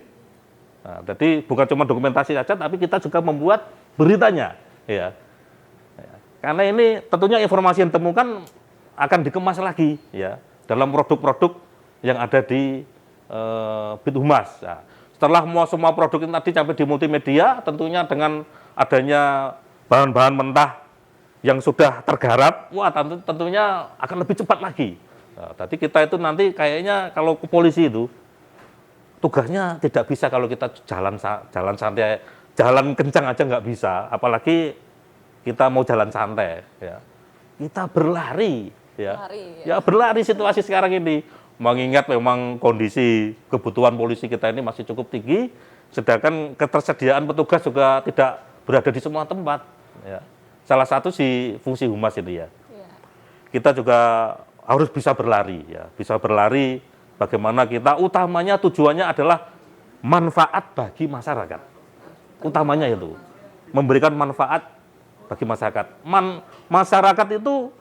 Nah, jadi bukan cuma dokumentasi saja, tapi kita juga membuat beritanya, ya. Karena ini tentunya informasi yang ditemukan akan dikemas lagi, ya, dalam produk-produk yang ada di Bithumas. Nah, setelah semua produk ini tadi sampai di multimedia, tentunya dengan adanya bahan-bahan mentah yang sudah tergarap, wah tentunya akan lebih cepat lagi. Nah, jadi kita itu nanti kayaknya kalau ke polisi itu tugasnya tidak bisa kalau kita jalan santai, jalan kencang aja nggak bisa, apalagi kita mau jalan santai. Ya. Kita berlari, ya. Berlari situasi sekarang ini. Mengingat memang kondisi kebutuhan polisi kita ini masih cukup tinggi, sedangkan ketersediaan petugas juga tidak berada di semua tempat. Ya. Salah satu si fungsi humas ini ya. Kita juga harus bisa berlari, ya. Bisa berlari. Bagaimana kita utamanya tujuannya adalah manfaat bagi masyarakat. Utamanya itu, memberikan manfaat bagi masyarakat. Masyarakat itu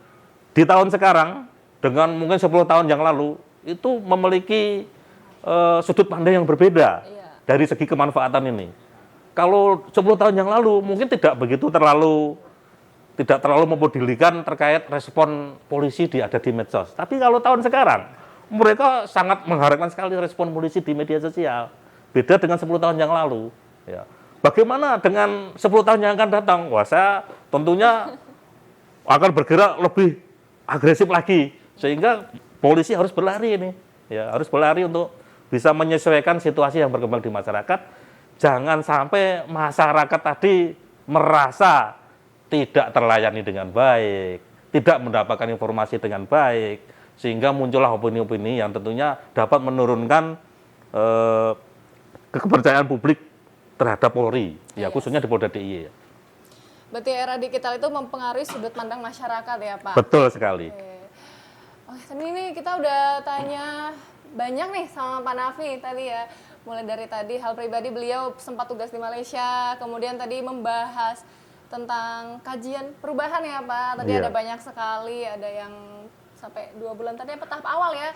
di tahun sekarang, dengan mungkin 10 tahun yang lalu, itu memiliki sudut pandang yang berbeda dari segi kemanfaatan ini. Kalau 10 tahun yang lalu mungkin tidak terlalu mempedulikan terkait respon polisi ada di medsos. Tapi kalau tahun sekarang mereka sangat mengharapkan sekali respon polisi di media sosial. Beda dengan 10 tahun yang lalu. Ya. Bagaimana dengan 10 tahun yang akan datang? Wah, saya tentunya akan bergerak lebih agresif lagi. Sehingga polisi harus berlari ini. Ya, harus berlari untuk bisa menyesuaikan situasi yang berkembang di masyarakat. Jangan sampai masyarakat tadi merasa tidak terlayani dengan baik, tidak mendapatkan informasi dengan baik, sehingga muncullah opini-opini yang tentunya dapat menurunkan kepercayaan publik terhadap Polri, ya khususnya di Polda DIY. Berarti era digital itu mempengaruhi sudut pandang masyarakat ya Pak? Betul sekali. Tadi ini kita udah tanya banyak nih sama Pak Nafi tadi ya. Mulai dari tadi hal pribadi beliau sempat tugas di Malaysia, kemudian tadi membahas tentang kajian perubahan ya Pak. Tadi ada banyak sekali, ada yang sampai 2 bulan tadi apa tahap awal ya?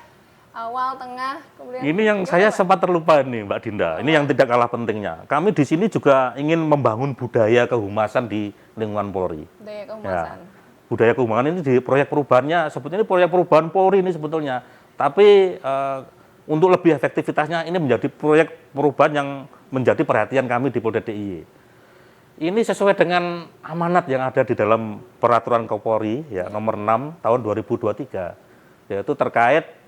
Awal, tengah, kemudian... Ini yang saya sempat terlupa nih Mbak Dinda, ini yang tidak kalah pentingnya. Kami di sini juga ingin membangun budaya kehumasan di lingkungan Polri. Budaya kehumasan. Ya, budaya kehumasan ini di proyek perubahannya, sebetulnya ini proyek perubahan Polri ini sebetulnya. Tapi untuk lebih efektivitasnya ini menjadi proyek perubahan yang menjadi perhatian kami di Polda DIY. Ini sesuai dengan amanat yang ada di dalam peraturan Kapolri ya nomor 6 tahun 2023, yaitu terkait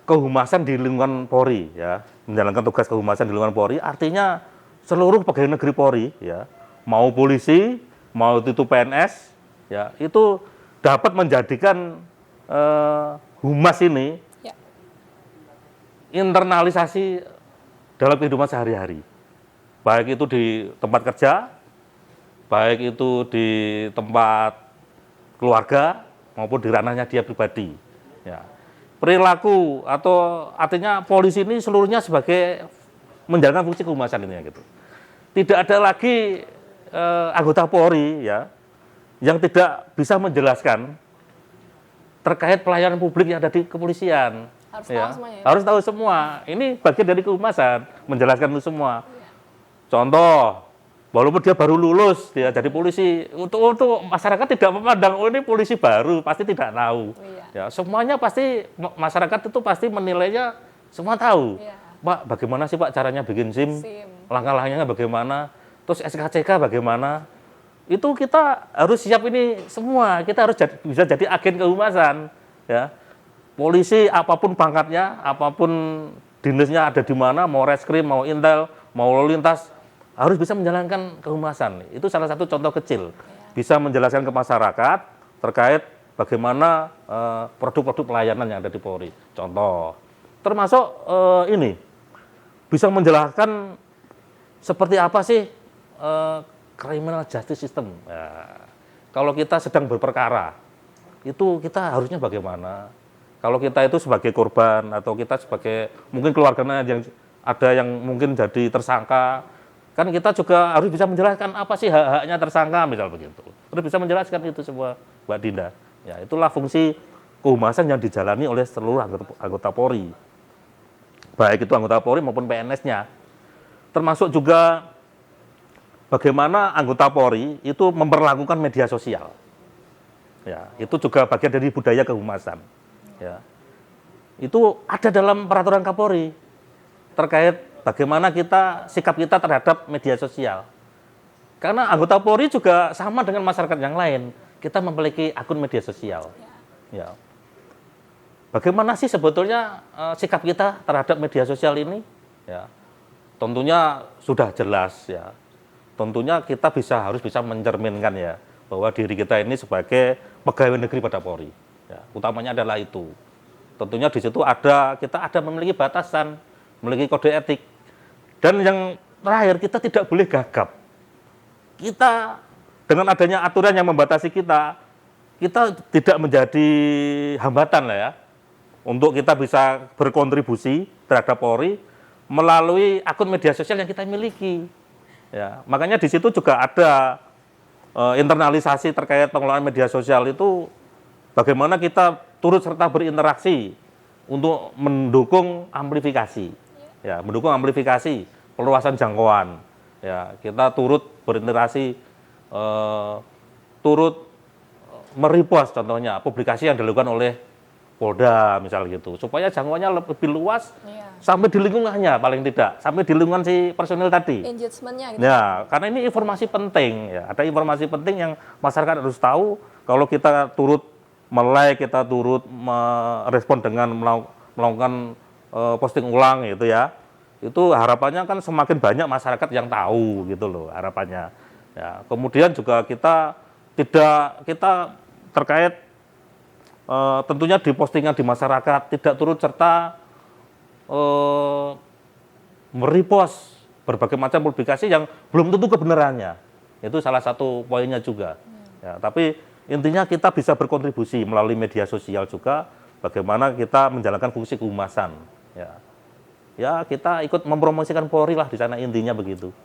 kehumasan di lingkungan Polri ya, menjalankan tugas kehumasan di lingkungan Polri, artinya seluruh pegawai negeri Polri ya, mau polisi, mau itu PNS ya, itu dapat menjadikan humas ini internalisasi dalam kehidupan sehari-hari. Baik itu di tempat kerja, baik itu di tempat keluarga, maupun di ranahnya dia pribadi. Ya. Perilaku atau artinya polisi ini seluruhnya sebagai menjalankan fungsi kehumasan ini ya, gitu. Tidak ada lagi anggota Polri ya yang tidak bisa menjelaskan terkait pelayanan publik yang ada di kepolisian. Harus ya. tahu semuanya. Harus tahu semua. Ini bagian dari kehumasan, menjelaskan itu semua. Contoh, walaupun dia baru lulus, dia jadi polisi, untuk masyarakat tidak memandang, oh ini polisi baru, pasti tidak tahu. Ya, semuanya pasti, masyarakat itu pasti menilainya, semua tahu. Pak, bagaimana sih Pak caranya bikin SIM? Langkah-langkahnya bagaimana? Terus SKCK bagaimana? Itu kita harus siap ini semua, kita harus bisa jadi agen kehumasan. Ya. Polisi apapun pangkatnya, apapun dinasnya ada di mana, mau reskrim, mau intel, mau lalu lintas, harus bisa menjalankan kehumasan. Itu salah satu contoh kecil. Bisa menjelaskan ke masyarakat terkait bagaimana produk-produk pelayanan yang ada di Polri. Contoh, termasuk ini, bisa menjelaskan seperti apa sih criminal justice system. Ya, kalau kita sedang berperkara, itu kita harusnya bagaimana? Kalau kita itu sebagai korban atau kita sebagai mungkin keluarganya yang ada yang mungkin jadi tersangka, kan kita juga harus bisa menjelaskan apa sih hak-haknya tersangka, misal begitu. Harus bisa menjelaskan itu semua, Mbak Dinda. Ya, itulah fungsi kehumasan yang dijalani oleh seluruh anggota Polri. Baik itu anggota Polri maupun PNS-nya. Termasuk juga bagaimana anggota Polri itu memperlakukan media sosial. Ya, itu juga bagian dari budaya kehumasan. Ya. Itu ada dalam peraturan Kapolri terkait bagaimana sikap kita terhadap media sosial. Karena anggota Polri juga sama dengan masyarakat yang lain, kita memiliki akun media sosial. Ya. Bagaimana sih sebetulnya sikap kita terhadap media sosial ini? Ya. Tentunya sudah jelas ya. Tentunya kita harus bisa mencerminkan ya bahwa diri kita ini sebagai pegawai negeri pada Polri. Ya, utamanya adalah itu. Tentunya di situ kita ada memiliki batasan, memiliki kode etik. Dan yang terakhir, kita tidak boleh gagap. Kita dengan adanya aturan yang membatasi kita tidak menjadi hambatan lah ya. untuk kita bisa berkontribusi terhadap Polri melalui akun media sosial yang kita miliki. Ya, makanya di situ juga ada internalisasi terkait pengelolaan media sosial itu bagaimana kita turut serta berinteraksi untuk mendukung amplifikasi. Ya, mendukung amplifikasi, perluasan jangkauan. Ya, kita turut berinteraksi turut merepost contohnya publikasi yang dilakukan oleh Polda misal gitu supaya jangkauannya lebih luas sampai di lingkungannya paling tidak sampai di lingkungan si personil tadi. Engagementnya gitu. Ya, karena ini informasi penting ya. Ada informasi penting yang masyarakat harus tahu kalau kita turut melek, kita turut merespon dengan melakukan posting ulang gitu ya. Itu harapannya kan semakin banyak masyarakat yang tahu gitu loh harapannya. Ya, kemudian juga kita terkait tentunya di postingan di masyarakat tidak turut serta merepost berbagai macam publikasi yang belum tentu kebenarannya. Itu salah satu poinnya juga. Ya, tapi intinya kita bisa berkontribusi melalui media sosial juga bagaimana kita menjalankan fungsi kehumasan. Ya, ya kita ikut mempromosikan Polri lah di sana intinya begitu.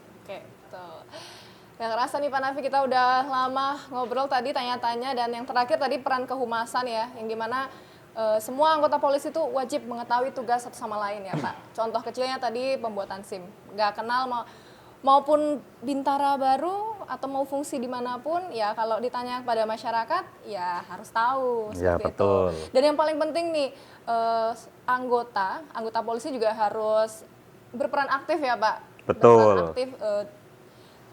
Yang kerasa nih Pak Nafi kita udah lama ngobrol tadi tanya-tanya dan yang terakhir tadi peran kehumasan ya yang dimana semua anggota polisi itu wajib mengetahui tugas satu sama lain ya Pak. Contoh kecilnya tadi pembuatan SIM, nggak kenal maupun bintara baru atau mau fungsi dimanapun ya kalau ditanya kepada masyarakat ya harus tahu Ya, seperti betul. itu. Dan yang paling penting nih anggota polisi juga harus berperan aktif ya Pak. Betul. Berperan aktif.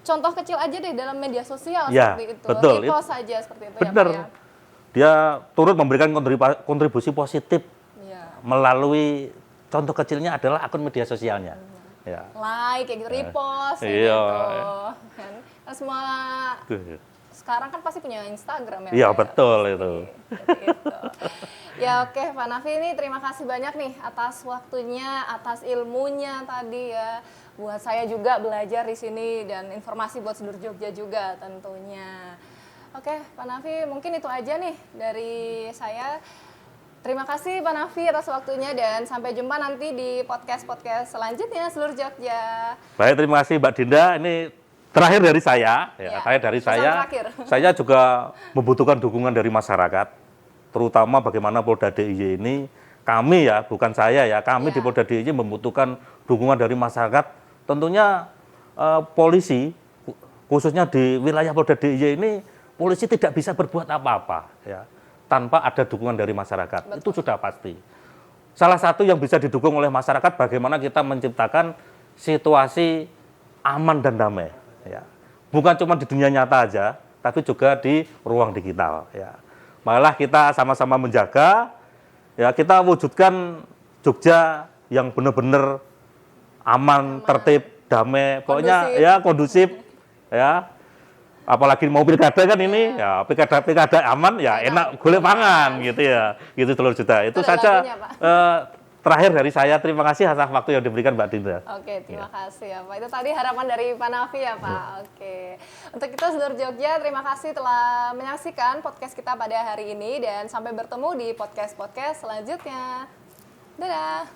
Contoh kecil aja deh dalam media sosial Ya, seperti itu. betul. Repost saja seperti itu Benar. ya Pak ya. Dia turut memberikan kontribusi positif Iya. melalui contoh kecilnya adalah akun media sosialnya. Ya. Like kayak gitu, repost kayak Iya. gitu. Kan semua sekarang kan pasti punya Instagram ya. Iya, Pak, ya? betul itu. Seperti itu. Ya oke Pak Nafi ini terima kasih banyak nih atas waktunya, atas ilmunya tadi ya. Buat saya juga belajar di sini dan informasi buat seluruh Jogja juga tentunya. Oke Pak Nafi mungkin itu aja nih dari saya. Terima kasih Pak Nafi atas waktunya dan sampai jumpa nanti di podcast-podcast selanjutnya seluruh Jogja. Baik, terima kasih Mbak Dinda. Ini terakhir dari saya. Ya, Terakhir dari pesan saya. terakhir. Saya juga membutuhkan dukungan dari masyarakat, terutama bagaimana Polda DIY ini. Kami ya, bukan saya ya. Kami di Polda DIY membutuhkan dukungan dari masyarakat. Tentunya polisi, khususnya di wilayah Polda DIY ini, polisi tidak bisa berbuat apa-apa ya, tanpa ada dukungan dari masyarakat. Betul. Itu sudah pasti. Salah satu yang bisa didukung oleh masyarakat bagaimana kita menciptakan situasi aman dan damai. Ya. Bukan cuma di dunia nyata aja, tapi juga di ruang digital. Ya. Malah kita sama-sama menjaga, ya kita wujudkan Jogja yang benar-benar aman, tertib, damai, pokoknya kondusif. ya kondusif, ya. Apalagi mau pilkada kan ini, ya pilkada aman, ya enak golek pangan gitu ya, gitu telur juta. Itu saja lagunya, Pak. terakhir dari saya. Terima kasih atas waktu yang diberikan Mbak Dinda. Oke, terima kasih ya Pak. Itu tadi harapan dari Pak Nafi ya Pak. Oke. Untuk kita seluruh Jogja, terima kasih telah menyaksikan podcast kita pada hari ini dan sampai bertemu di podcast-podcast selanjutnya. Dadah.